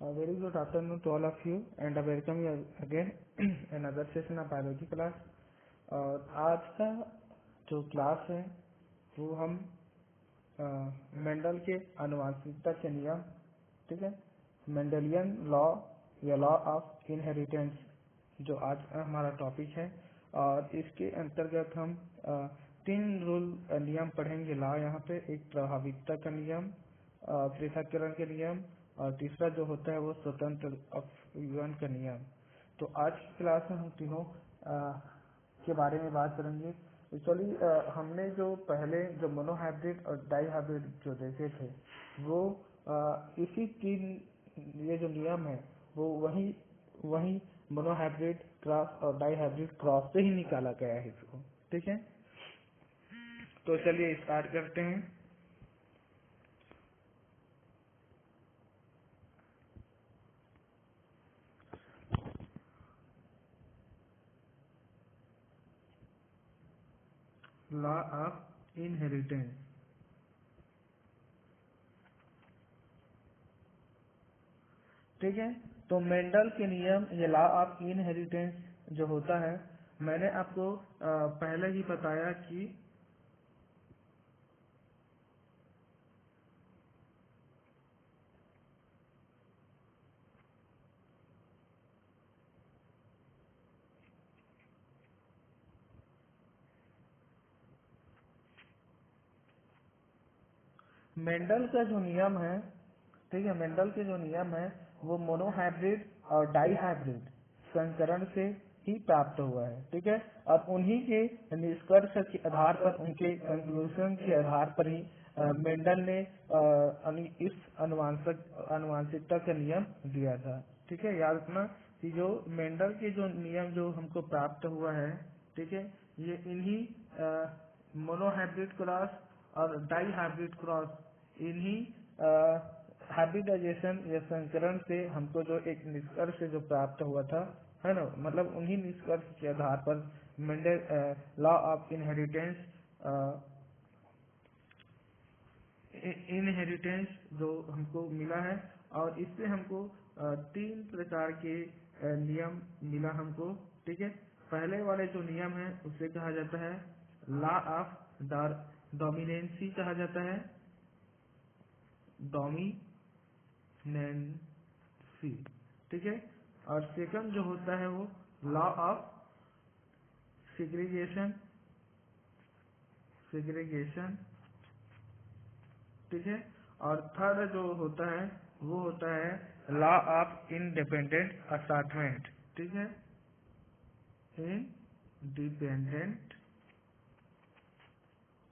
Very good afternoon to all of you and welcome you again another session of biology class। और आज का जो class है वो हम मेंडल के आनुवंशिकता के नियम, ठीक है, मेंडलियन लॉ या लॉ ऑफ इनहेरिटेंस जो आज हमारा टॉपिक है। और इसके अंतर्गत हम तीन नियम पढ़ेंगे लॉ यहाँ पे। एक प्रभाविता का नियम, पृथक्करण के नियम, और तीसरा जो होता है वो स्वतंत्र अपव्यवन का नियम। तो आज की क्लास में हम तीनों के बारे में बात करेंगे। एक्चुअली हमने जो पहले जो मोनोहाइब्रिड और डाईहाइब्रिड जो देखे थे वो इसी तीन ये जो नियम है वो वही मोनोहाइब्रिड क्रॉस और डाईहाइब्रिड क्रॉस से ही निकाला गया है इसको, ठीक है। तो चलिए स्टार्ट करते हैं। लॉ ऑफ इनहेरिटेंस, ठीक है। तो मेंडल के नियम ये लॉ ऑफ इनहेरिटेंस जो होता है, मैंने आपको पहले ही बताया कि मेंडल का जो नियम है, ठीक है, मेंडल के जो नियम है वो मोनोहाइब्रिड और डाईहाइब्रिड संकरण से ही प्राप्त हुआ है, ठीक है। और उन्हीं के निष्कर्ष के आधार पर, उनके कंक्लूजन के आधार पर ही मेंडल ने इस अनुवांशिकता का नियम दिया था, ठीक है। याद रखना कि जो मेंडल के जो नियम जो हमको प्राप्त हुआ है, ठीक है, ये इन्हीं मोनोहाइब्रिड क्रॉस और डाई हाइब्रिड क्रॉस, इन्हीं हाइब्रिडाइजेशन या संकरण से हमको जो एक निष्कर्ष जो प्राप्त हुआ था, है ना, मतलब उन्हीं निष्कर्ष के आधार पर मेंडल लॉ ऑफ इनहेरिटेंस जो हमको मिला है। और इससे हमको तीन प्रकार के नियम मिला हमको, ठीक है। पहले वाले जो नियम है उसे कहा जाता है लॉ ऑफ डोमिनेंसी कहा जाता है, डोमिनेंसी, ठीक है। और सेकंड जो होता है वो लॉ ऑफ सेग्रीगेशन, ठीक है। और थर्ड जो होता है वो होता है लॉ ऑफ इंडिपेंडेंट असॉर्टमेंट, ठीक है, इंडिपेंडेंट।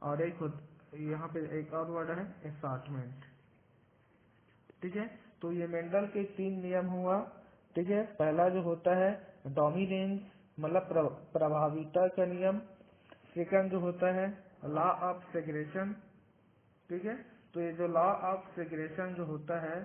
और यहाँ पे एक और वर्ड है असॉर्टमेंट, ठीक है। तो ये मेंडल के तीन नियम हुआ, ठीक है। पहला जो होता है डोमिनेंस मतलब प्रभाविता का नियम। सेकंड जो होता है लॉ ऑफ सेग्रेगेशन, ठीक है। तो ये जो लॉ ऑफ सेग्रेगेशन जो होता है,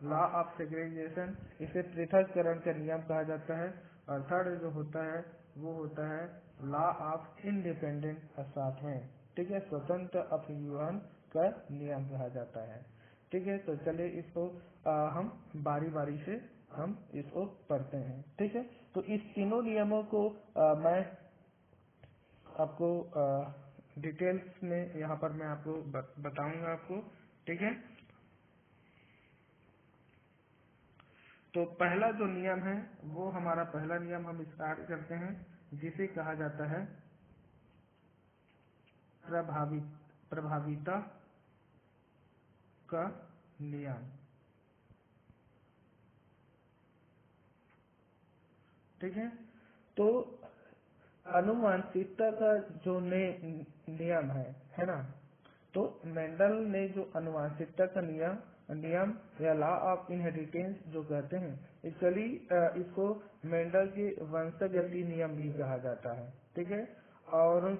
लॉ ऑफ सेग्रेगेशन, इसे पृथक्करण का नियम कहा जाता है। और थर्ड जो होता है वो होता है लॉ ऑफ इंडिपेंडेंट असॉर्टमेंट, ठीक है, स्वतंत्र अपव्यवन का नियम कहा जाता है, ठीक है। तो चलिए इसको हम बारी बारी से हम इसको पढ़ते हैं, ठीक है। तो इस तीनों नियमों को मैं आपको डिटेल्स में यहाँ पर मैं आपको बताऊंगा आपको, ठीक है। तो पहला जो नियम है वो हमारा पहला नियम हम स्टार्ट करते हैं, जिसे कहा जाता है प्रभाविता का नियम, ठीक है। तो अनुवांशिकता का जो नियम है ना, तो मेंडल ने जो अनुवांशिकता का नियम या लॉ ऑफ इनहेरिटेंस जो कहते हैं, एक्चुअली इसको मेंडल के वंशगति नियम भी कहा जाता है, ठीक है। और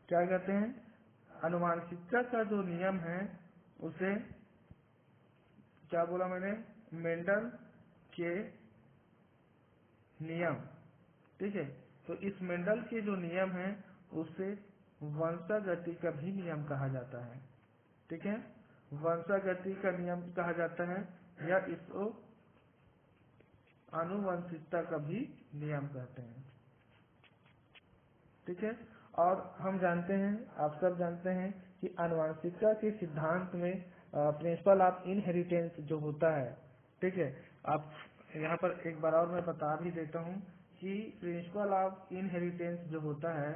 क्या कहते हैं, अनुवांशिकता का जो नियम है उसे क्या बोला मैंने, मेंडल के नियम, ठीक है। तो इस मेंडल के जो नियम है उससे वंशागति का भी नियम कहा जाता है। ठीक है, वंशागति का नियम कहा जाता है या इसको आनुवंशिकता का भी नियम कहते हैं। ठीक है, और हम जानते हैं, आप सब जानते हैं कि आनुवंशिकता के सिद्धांत में प्रिंसिपल ऑफ इनहेरिटेंस जो होता है, ठीक है, आप यहाँ पर एक बार और मैं बता भी देता हूँ कि प्रिंसिपल ऑफ इनहेरिटेंस जो होता है,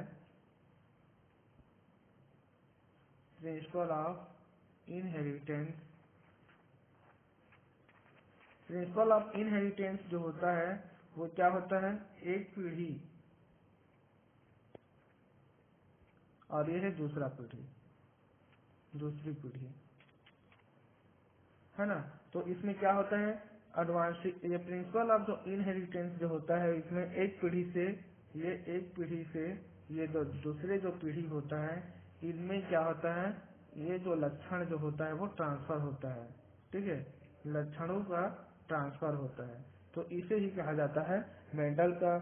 principle of inheritance, principle of inheritance जो होता है वो क्या होता है, एक पीढ़ी और ये है दूसरा पीढ़ी, दूसरी पीढ़ी, है ना। तो इसमें क्या होता है, एडवांसिक, ये प्रिंसिपल ऑफ जो इनहेरिटेंस जो होता है, इसमें एक पीढ़ी से ये दूसरे जो पीढ़ी होता है, इनमें क्या होता है, ये जो लक्षण जो होता है वो ट्रांसफर होता है। ठीक है, लक्षणों का ट्रांसफर होता है, तो इसे ही कहा जाता है मेंडल का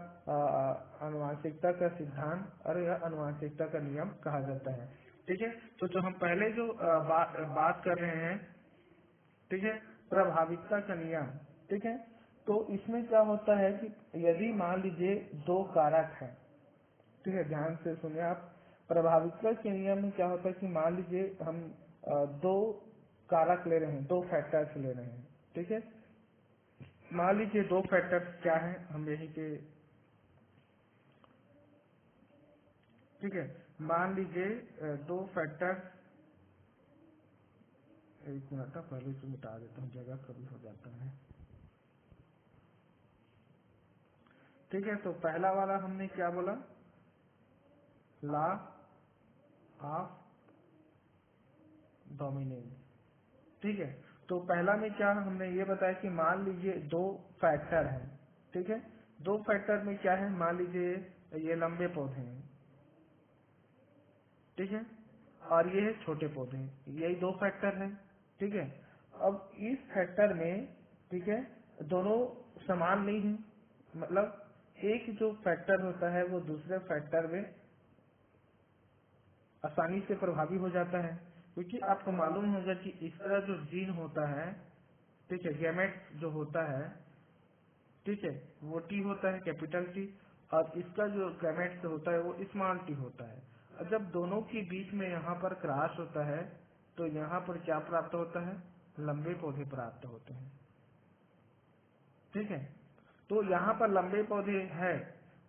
आनुवंशिकता का सिद्धांत और यह आनुवंशिकता का नियम कहा जाता है। ठीक है, तो जो हम पहले जो बात कर रहे हैं, ठीक है, प्रभाविकता का नियम। ठीक है, तो इसमें क्या होता है कि यदि मान लीजिए दो कारक हैं, ठीक है, ध्यान से सुनिए आप, प्रभाविकता के नियम में क्या होता है कि मान लीजिए हम दो कारक ले रहे हैं, दो फैक्टर्स ले रहे हैं। ठीक है, मान लीजिए दो फैक्टर्स क्या है, हम यही के, ठीक है, मान लीजिए दो फैक्टर्स, एक मिनट पहले से मिटा देता हूँ, जगह कभी हो जाता है। ठीक है, तो पहला वाला हमने क्या बोला, लॉ ऑफ डोमिनेंस। ठीक है, तो पहला में क्या हमने ये बताया कि मान लीजिए दो फैक्टर हैं। ठीक है, दो फैक्टर में क्या है, मान लीजिए ये लंबे पौधे हैं, ठीक है, और ये है छोटे पौधे, यही दो फैक्टर हैं। ठीक है, अब इस फैक्टर में, ठीक है, दोनों समान नहीं है, मतलब एक जो फैक्टर होता है वो दूसरे फैक्टर में आसानी से प्रभावी हो जाता है, क्योंकि आपको मालूम होगा कि इसका जो जीन होता है, ठीक है, गैमेट जो होता है, ठीक है, वो टी होता है, कैपिटल टी, और इसका जो गैमेट होता है वो स्मॉल टी होता है। और जब दोनों के बीच में यहाँ पर क्रॉस होता है तो यहाँ पर क्या प्राप्त होता है, लंबे पौधे प्राप्त होते हैं। ठीक है, तो यहाँ पर लंबे पौधे है,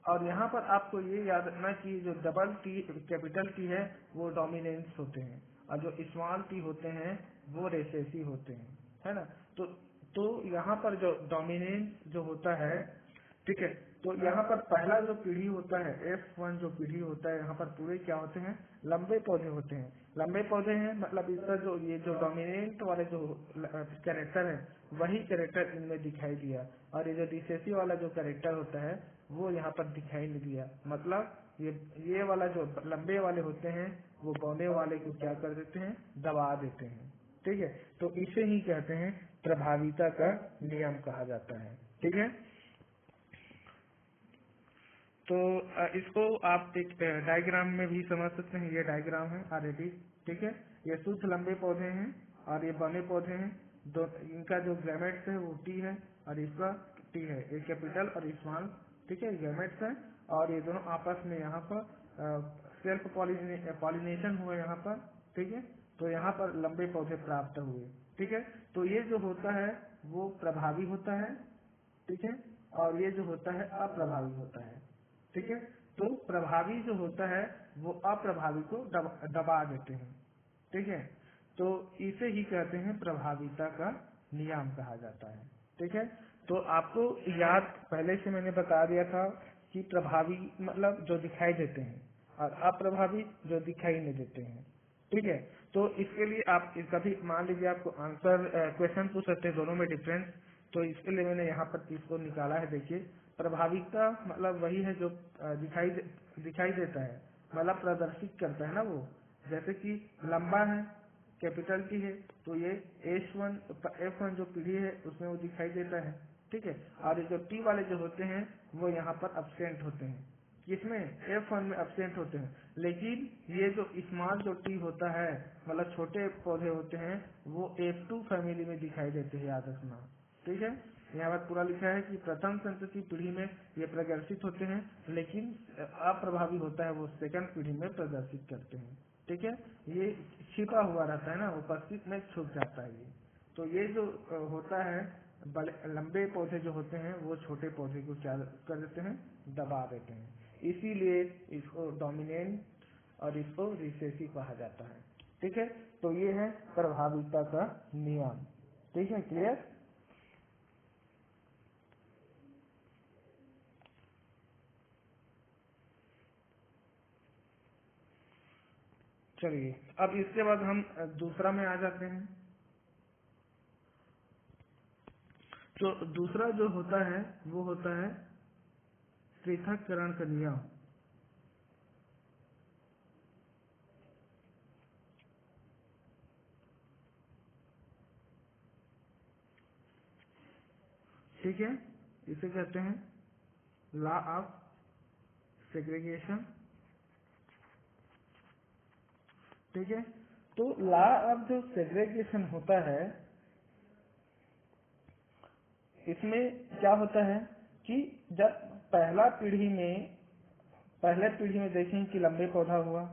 और यहाँ पर आपको ये याद रखना कि जो डबल टी कैपिटल टी है वो डोमिनेंस होते हैं, और जो स्मॉल टी होते हैं वो रेसेसी होते हैं, है ना। तो यहाँ पर जो डोमिनेंस जो होता है, ठीक है, तो यहाँ पर पहला जो पीढ़ी होता है, F1 जो पीढ़ी होता है, यहाँ पर पूरे क्या होते हैं, लंबे पौधे होते हैं। लंबे पौधे हैं मतलब इसका जो ये जो डोमिनेंट वाले जो कैरेक्टर है वही कैरेक्टर इनमें दिखाई दिया, और ये जो रिसेसिव वाला जो कैरेक्टर होता है वो यहाँ पर दिखाई नहीं दिया। मतलब ये वाला जो लंबे वाले होते हैं वो बौने वाले को क्या कर देते हैं, दबा देते हैं। ठीक है, तो इसे ही कहते हैं प्रभाविता का नियम कहा जाता है। ठीक है, तो इसको आप एक डायग्राम में भी समझ सकते हैं, ये डायग्राम है ऑलरेडी। ठीक है, ये शुद्ध लंबे पौधे हैं और ये बने पौधे हैं, दो इनका जो गैमेट्स है वो टी है और इसका टी है, ये कैपिटल और स्मॉल, ठीक है, गैमेट्स है, और ये दोनों आपस में यहाँ पर सेल्फ पॉलिनेशन हुआ यहाँ पर। ठीक है, तो यहाँ पर लंबे पौधे प्राप्त हुए। ठीक है, तो ये जो होता है वो प्रभावी होता है, ठीक है, और ये जो होता है अप्रभावी होता है। ठीक है, तो प्रभावी जो होता है वो अप्रभावी को दबा देते हैं। ठीक है, तो इसे ही कहते हैं प्रभाविता का नियम कहा जाता है। ठीक है, तो आपको याद पहले से मैंने बता दिया था कि प्रभावी मतलब जो दिखाई देते हैं और अप्रभावी जो दिखाई नहीं देते हैं। ठीक है, तो इसके लिए आप कभी मान लीजिए आपको आंसर क्वेश्चन पूछ सकते हैं दोनों में डिफरेंस, तो इसके लिए मैंने यहाँ पर इसको निकाला है। देखिए, प्रभाविकता मतलब वही है जो दिखाई देता है, मतलब प्रदर्शित करता है ना वो, जैसे कि लंबा है, कैपिटल टी है, तो ये F1 जो पीढ़ी है उसमें वो दिखाई देता है। ठीक है, और ये जो टी वाले जो होते हैं वो यहाँ पर अब्सेंट होते हैं। किसमें F1 में एब्सेंट होते हैं, लेकिन ये जो स्मॉल जो टी होता है मतलब छोटे पौधे होते हैं वो F2 फैमिली में दिखाई देते हैं, याद रखना। ठीक है, यहाँ पर पूरा लिखा है कि प्रथम संतति पीढ़ी में ये प्रदर्शित होते हैं, लेकिन अप्रभावी होता है वो सेकंड पीढ़ी में प्रदर्शित करते हैं। ठीक है, ये छिपा हुआ रहता है ना, उपस्थित में छुप जाता है ये। तो ये जो होता है बड़े लंबे पौधे जो होते हैं वो छोटे पौधे को क्या कर देते हैं, दबा देते हैं, इसीलिए इसको डोमिनेंट और इसको रिसेसिव कहा जाता है। ठीक है, तो ये है प्रभाविता का नियम। ठीक है, क्लियर। चलिए अब इसके बाद हम दूसरा में आ जाते हैं। तो दूसरा जो होता है वो होता है पृथक्करण का नियम। ठीक है, इसे कहते हैं लॉ ऑफ सेग्रीगेशन। ठीक है, तो लॉ ऑफ जो सेग्रीगेशन होता है इसमें क्या होता है कि जब पहले पीढ़ी में देखें कि लंबे पौधा हुआ।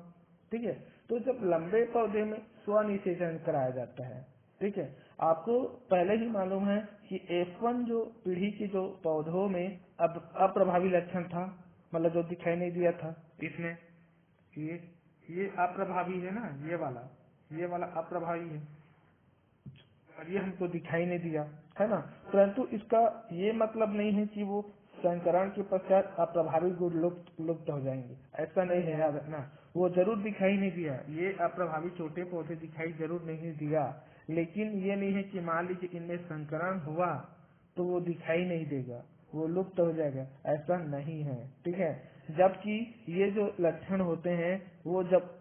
ठीक है, तो जब लंबे पौधे में स्वनिषेचन कराया जाता है। ठीक है, आपको पहले ही मालूम है कि F1 जो पीढ़ी के जो पौधों में अब अप्रभावी लक्षण था, मतलब जो दिखाई नहीं दिया था इसमें, ये अप्रभावी है ना, ये वाला अप्रभावी है और ये हमको दिखाई नहीं दिया है ना, परंतु इसका ये मतलब नहीं है कि वो संकरण के पश्चात अप्रभावी गुण लुप्त हो जाएंगे, ऐसा नहीं है, याद रखना। वो जरूर दिखाई नहीं दिया, ये अप्रभावी छोटे पौधे दिखाई जरूर नहीं दिया, लेकिन ये नहीं है कि मान लीजिए इनमें संकरण हुआ तो वो दिखाई नहीं देगा, वो लुप्त हो जाएगा, ऐसा नहीं है। ठीक है, जबकि ये जो लक्षण होते हैं वो जब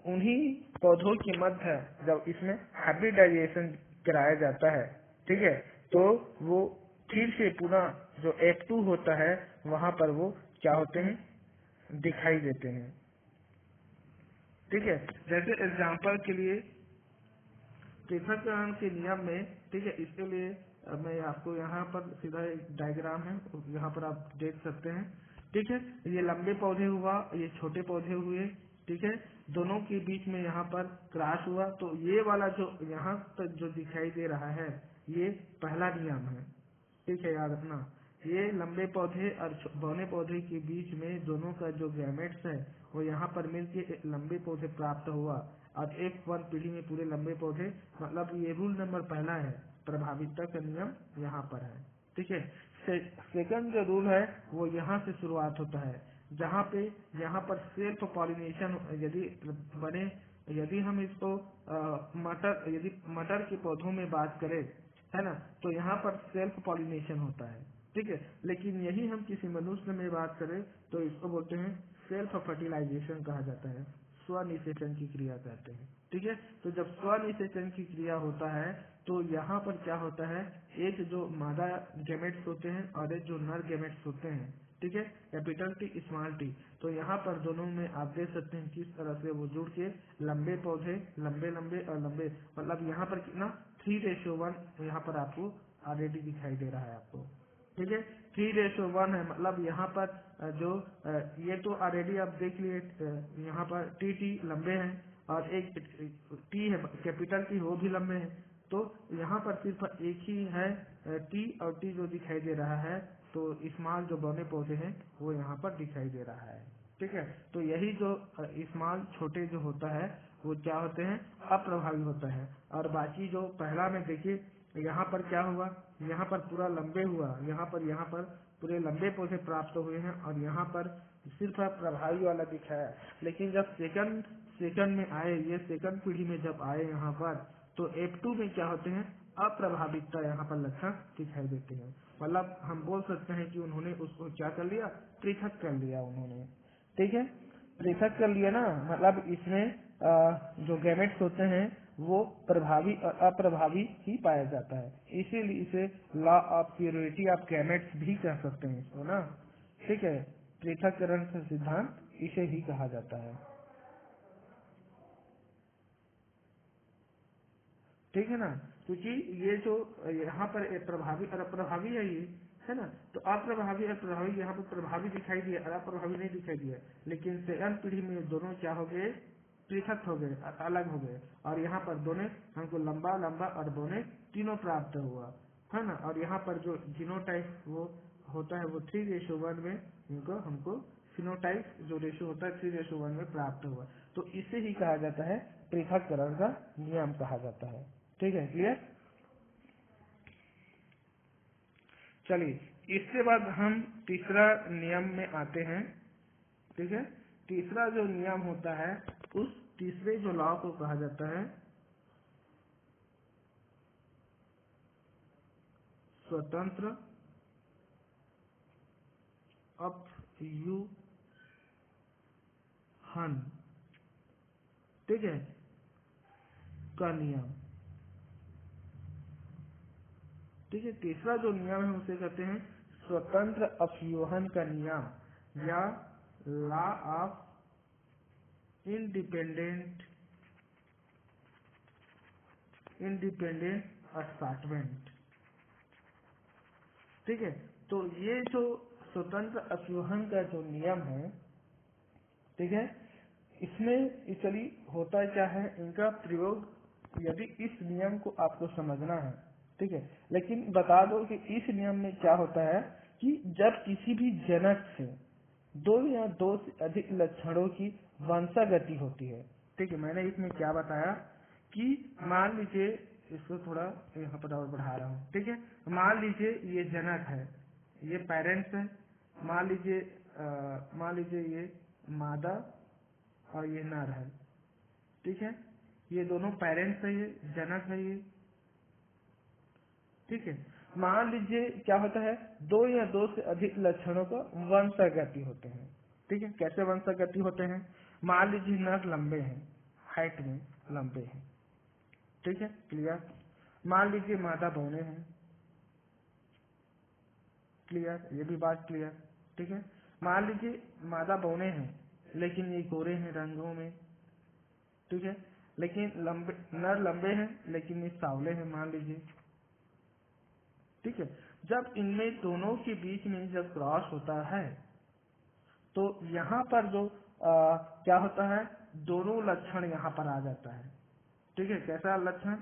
उन्हीं पौधों के मध्य जब इसमें हाइब्रिडाइजेशन कराया जाता है। ठीक है, तो वो फिर से पुनः जो F2 होता है वहाँ पर वो क्या होते हैं, दिखाई देते हैं। ठीक है, जैसे एग्जाम्पल के लिए पृथक्करण के नियम में, ठीक है, इसके लिए मैं आपको यहाँ पर सीधा एक डायग्राम है, यहाँ पर आप देख सकते हैं। ठीक है, ये लंबे पौधे हुआ, ये छोटे पौधे हुए। ठीक है, दोनों के बीच में यहाँ पर क्रॉस हुआ, तो ये वाला जो यहाँ तक जो दिखाई दे रहा है ये पहला नियम है। ठीक है, याद रखना, ये लंबे पौधे और बौने पौधे के बीच में दोनों का जो गैमेट्स है वो यहाँ पर मिलके एक लंबे पौधे प्राप्त हुआ, और F1 पीढ़ी में पूरे लंबे पौधे, मतलब ये रूल नंबर पहला है, प्रभाविता का नियम यहाँ पर है। ठीक है, सेकंड जो रूल है वो यहाँ से शुरुआत होता है, जहाँ पे यहाँ पर सेल्फ पॉलिनेशन यदि बने, यदि हम इसको यदि मटर के पौधों में बात करें, है ना, तो यहाँ पर सेल्फ पॉलिनेशन होता है। ठीक है, लेकिन यही हम किसी मनुष्य में बात करें तो इसको बोलते हैं सेल्फ फर्टिलाइजेशन कहा जाता है, स्वनिषेचन की क्रिया कहते हैं। ठीक है, तो जब स्वनिषेचन की क्रिया होता है तो यहाँ पर क्या होता है, एक जो मादा गैमेट्स होते हैं और एक जो नर गैमेट्स होते हैं। ठीक है, कैपिटल टी स्मॉल टी, तो यहाँ पर दोनों में आप देख सकते हैं किस तरह से वो जुड़ के लंबे पौधे, लंबे लंबे और लंबे, मतलब यहाँ पर कितना 3:1 यहाँ पर आपको ऑलरेडी दिखाई दे रहा है आपको। ठीक है, 3:1 है, मतलब यहाँ पर जो ये तो ऑलरेडी आप देख लिए, यहाँ पर टी लंबे हैं और एक टी है कैपिटल टी, वो भी लंबे हैं, तो यहाँ पर सिर्फ एक ही है टी, और टी जो दिखाई दे रहा है तो स्मॉल जो बौने पौधे हैं वो यहाँ पर दिखाई दे रहा है। ठीक है, तो यही जो स्मॉल छोटे जो होता है वो क्या होते हैं, अप्रभावी होता है, और बाकी जो पहला में देखिए यहाँ पर क्या हुआ, यहाँ पर पूरा लंबे हुआ, यहाँ पर पूरे लंबे पौधे प्राप्त हुए हैं, और यहाँ पर सिर्फ प्रभावी वाला दिखाया। लेकिन जब सेकंड में आए, ये सेकंड पीढ़ी में जब आए यहाँ पर, तो F2 में क्या होते हैं, अप्रभावितता यहाँ पर लक्षण दिखाई देते हैं, मतलब हम बोल सकते हैं कि उन्होंने उसको क्या कर लिया, पृथक कर लिया उन्होंने। ठीक है, पृथक कर लिया ना, मतलब इसमें जो गैमेट्स होते हैं वो प्रभावी और अप्रभावी ही पाया जाता है, इसीलिए इसे law of purity of gametes भी कह सकते हैं इसको ना। ठीक है, पृथक्करण का सिद्धांत इसे ही कहा जाता है। ठीक है ना, क्योंकि ये जो यहाँ पर प्रभावी और अप्रभावी है ये, है ना, तो अप्रभावी और प्रभावी यहाँ पर प्रभावी दिखाई दिया और अप्रभावी नहीं दिखाई दिया, लेकिन सेकंड पीढ़ी में दोनों क्या हो गए, पृथक हो गए, अलग हो गए, और यहाँ पर दोनों हमको लंबा लंबा और दोनों तीनों प्राप्त हुआ, है ना। और यहाँ पर जो जीनोटाइप वो होता है वो 3:1 में इनको हमको फिनोटाइप जो रेशो होता है 3:1 में प्राप्त हुआ। तो इसे ही कहा जाता है पृथक्करण का नियम कहा जाता है। ठीक है, क्लियर। चलिए इसके बाद हम तीसरा नियम में आते हैं। ठीक है, तीसरा जो नियम होता है उस तीसरे जो लॉ को कहा जाता है स्वतंत्र अपव्यूहन, ठीक है, का नियम। ठीक है, तीसरा जो नियम है उसे कहते हैं स्वतंत्र अपव्यूहन का नियम या लॉ ऑफ इंडिपेंडेंट अस्सॉर्टमेंट। ठीक है, तो ये जो स्वतंत्र अपव्यूहन का जो नियम है, ठीक है, इसमें एक्चुअली होता क्या है, इनका प्रयोग यदि इस नियम को आपको समझना है, ठीक है, लेकिन बता दो कि इस नियम में क्या होता है कि जब किसी भी जनक से 2 या 2 से अधिक लक्षणों की वंशागति होती है। ठीक है, मैंने इसमें क्या बताया कि मान लीजिए, इसको थोड़ा यहाँ पर और बढ़ा रहा हूँ। ठीक है, मान लीजिए ये जनक है, ये पेरेंट्स है, मान लीजिए ये मादा और ये नर है। ठीक है, ये दोनों पेरेंट्स है, ये जनक है ये। ठीक है, मान लीजिए क्या होता है, 2 या 2 से अधिक लक्षणों का वंशागति होते हैं। ठीक है, कैसे वंशागति होते हैं, मान लीजिए नर लंबे हैं, हाइट में लंबे हैं। ठीक है, क्लियर। मान लीजिए मादा बौने हैं, क्लियर, ये भी बात क्लियर। ठीक है, मान लीजिए मादा बौने हैं लेकिन ये गोरे हैं रंगों में। ठीक है, लेकिन नर लंबे हैं लेकिन ये सांवले हैं मान लीजिए। ठीक है, जब इनमें दोनों के बीच में जब क्रॉस होता है तो यहाँ पर जो क्या होता है, दोनों लक्षण यहाँ पर आ जाता है। ठीक है, कैसा लक्षण,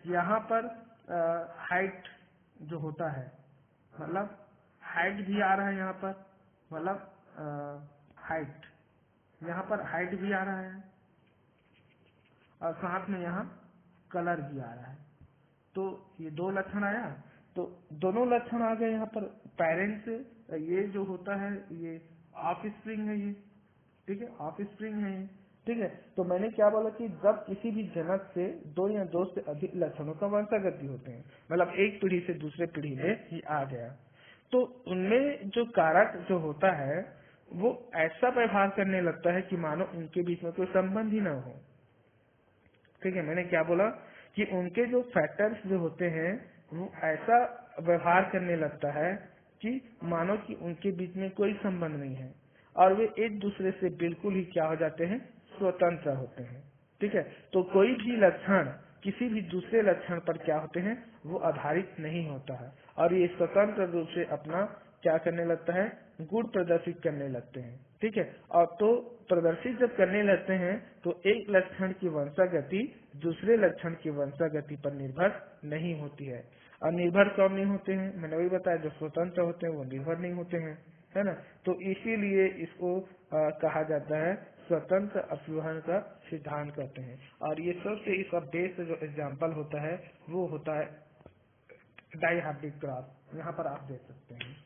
यहाँ पर हाइट जो होता है, मतलब हाइट भी आ रहा है यहाँ पर, मतलब हाइट, यहाँ पर हाइट भी आ रहा है और साथ में यहाँ कलर भी आ रहा है। तो ये 2 लक्षण आया, तो दोनों लक्षण आ गए यहाँ पर। पेरेंट्स से ये जो होता है ये ऑफ स्प्रिंग है ये। ठीक है, ऑफ स्प्रिंग है ये। ठीक है, तो मैंने क्या बोला कि जब किसी भी जनक से 2 या 2 से अधिक लक्षणों का वंशागति होते हैं, मतलब एक पीढ़ी से दूसरे पीढ़ी में ही आ गया, तो उनमें जो कारक जो होता है वो ऐसा व्यवहार करने लगता है कि मानो उनके बीच में कोई संबंध ही ना हो। ठीक है, मैंने क्या बोला कि उनके जो फैक्टर्स जो होते हैं वो ऐसा व्यवहार करने लगता है कि मानो कि उनके बीच में कोई संबंध नहीं है और वे एक दूसरे से बिल्कुल ही क्या हो जाते हैं, स्वतंत्र होते हैं। ठीक है, तो कोई भी लक्षण किसी भी दूसरे लक्षण पर क्या होते हैं, वो आधारित नहीं होता है और ये स्वतंत्र रूप से अपना क्या करने लगता है, गुण प्रदर्शित करने लगते हैं। ठीक है, और तो प्रदर्शित जब करने लगते हैं तो एक लक्षण की वंशागति दूसरे लक्षण की वंशागति पर निर्भर नहीं होती है। और निर्भर कौन नहीं होते हैं, मैंने वही बताया, जो स्वतंत्र होते हैं वो निर्भर नहीं होते हैं, है ना। तो इसीलिए इसको कहा जाता है स्वतंत्र अपव्यूहन का सिद्धांत कहते हैं। और ये सबसे इसका बेस्ट जो एग्जाम्पल होता है वो होता है डाइहाब्रिड क्रॉस, यहाँ पर आप देख सकते हैं।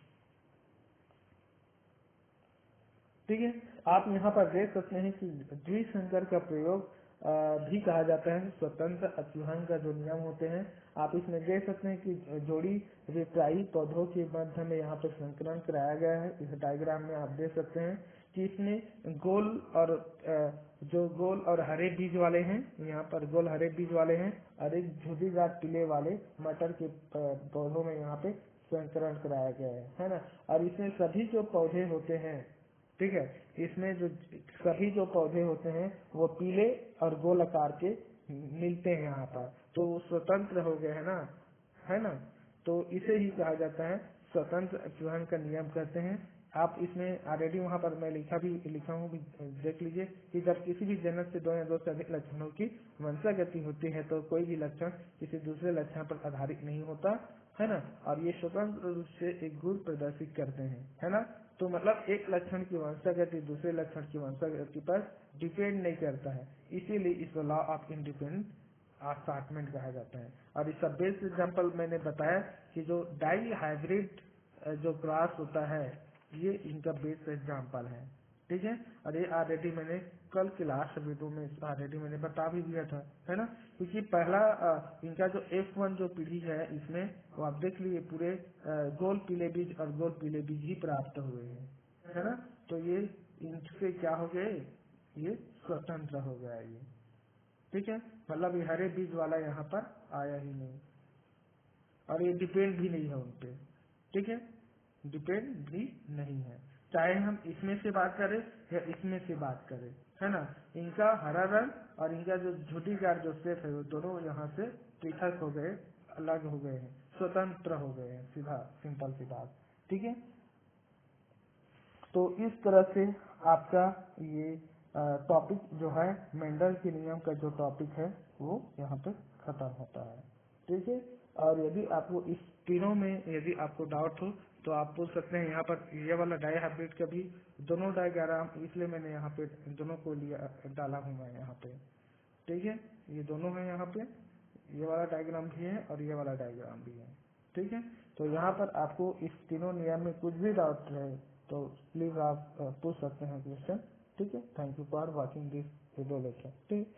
ठीक है, आप यहाँ पर देख सकते हैं कि द्विसंकर का प्रयोग भी कहा जाता है स्वतंत्र अपव्यूहन का जो नियम होते हैं। आप इसमें देख सकते हैं कि जोड़ी विपरीत पौधों के मध्य में यहाँ पर संकलन कराया गया है। इस डायग्राम में आप देख सकते हैं कि इसमें गोल और जो गोल और हरे बीज वाले हैं, यहाँ पर गोल हरे बीज वाले हैं और एक झुर्रीदार पीले वाले मटर के पौधों में यहाँ पे संकलन कराया गया है ना। और इसमें सभी जो पौधे होते हैं, ठीक है। इसमें जो सभी जो पौधे होते हैं वो पीले और गोल आकार के मिलते हैं यहाँ पर, तो वो स्वतंत्र हो गए है ना। तो इसे ही कहा जाता है स्वतंत्र अपीहरण का नियम कहते हैं। आप इसमें ऑलरेडी वहाँ पर मैं लिखा हूँ भी देख लीजिए कि जब किसी भी जनक से दो या दो से अधिक लक्षणों की वंशागति होती है तो कोई भी लक्षण किसी दूसरे लक्षण पर आधारित नहीं होता है ना, और ये स्वतंत्र रूप से एक गुण प्रदर्शित करते हैं, है ना। तो मतलब एक लक्षण की वंशागति दूसरे लक्षण की वंशागति पर डिपेंड नहीं करता है, इसीलिए इसको लॉ ऑफ इंडिपेंडेंट असार्टमेंट कहा जाता है। और इसका बेस्ट एग्जाम्पल मैंने बताया कि जो डाई हाइब्रिड जो क्रॉस होता है ये इनका बेस्ट एग्जाम्पल है, ठीक है। और ये ऑलरेडी मैंने कल के लास्ट वीडियो में ऑलरेडी मैंने बता भी दिया था, है ना। क्योंकि पहला इनका जो F1 जो पीढ़ी है इसमें वो आप देख लीजिए पूरे गोल पीले बीज और गोल पीले बीज ही प्राप्त हुए हैं, है ना। तो ये इनसे क्या हो गए, ये स्वतंत्र हो गया ये, ठीक है। मतलब ये हरे बीज वाला यहाँ पर आया ही नहीं, और ये डिपेंड भी नहीं है उन पे, ठीक है, डिपेंड भी नहीं है। चाहे हम इसमें से बात करें या इसमें से बात करें, है ना। इनका हरा रंग और इनका जो झुटीकार जो शेप है वो दोनों यहाँ से पृथक हो गए, अलग हो गए हैं, स्वतंत्र हो गए हैं, सीधा सिंपल सी बात, ठीक है। तो इस तरह से आपका ये टॉपिक जो है मेंडल के नियम का जो टॉपिक है वो यहाँ पे खत्म होता है, ठीक है। और यदि आपको इस तीनों में यदि आपको डाउट हो तो आप पूछ सकते हैं। यहाँ पर ये वाला डाई हाइब्रिड का भी दोनों डायग्राम, इसलिए मैंने यहाँ पे दोनों को लिया डाला हूँ मैं यहाँ पे, ठीक है। ये दोनों है यहाँ पे, ये वाला डायग्राम भी है और ये वाला डायग्राम भी है, ठीक है। तो यहाँ पर आपको इस तीनों नियम में कुछ भी डाउट रहे तो प्लीज आप पूछ सकते हैं क्वेश्चन, ठीक है। Thank you for watching this video lecture, ठीक।